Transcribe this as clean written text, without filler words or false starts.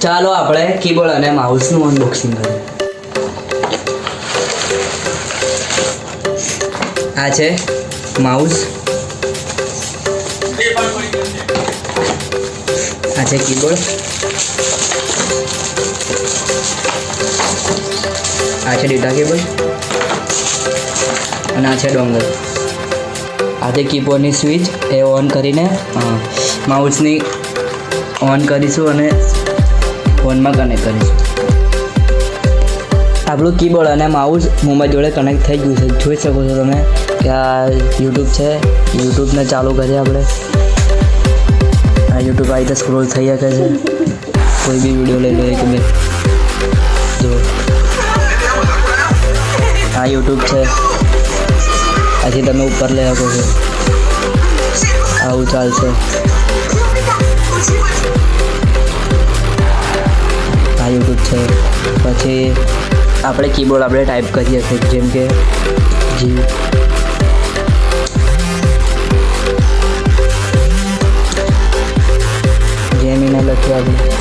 ચાલો આપણે કીબોર્ડ અને માઉસનું અનબોક્સિંગ કરીએ. આ છે માઉસ, આ છે કીબોર્ડ, આ છે ડેટા કેબલ અને આ છે ડોંગલ. આ છે કીબોર્ડની સ્વિચ, એ ઓન કરીને માઉસની ઓન કરીશું અને ફોનમાં કનેક્ટ કરીશું. આપણું કીબોર્ડ અને માઉસ મોબાઈલ જોડે કનેક્ટ થઈ ગયું છે. જોઈ શકો છો તમે કે આ યુટ્યુબ છે. યુટ્યુબને ચાલુ કરીએ આપણે. આ યુટ્યુબ આ રીતે સ્ક્રોલ થઈ શકે છે. કોઈ બી વિડીયો લઈ લો કે બે. જો આ યુટ્યુબ છે. આથી તમે ઉપર લઈ શકો છો. આવું ચાલશે. આ યુટ્યુબ છે. પછી આપણે કીબોર્ડ આપણે ટાઈપ કરીએ છીએ, જેમ કે જી જેમીને લખીએ આપણે.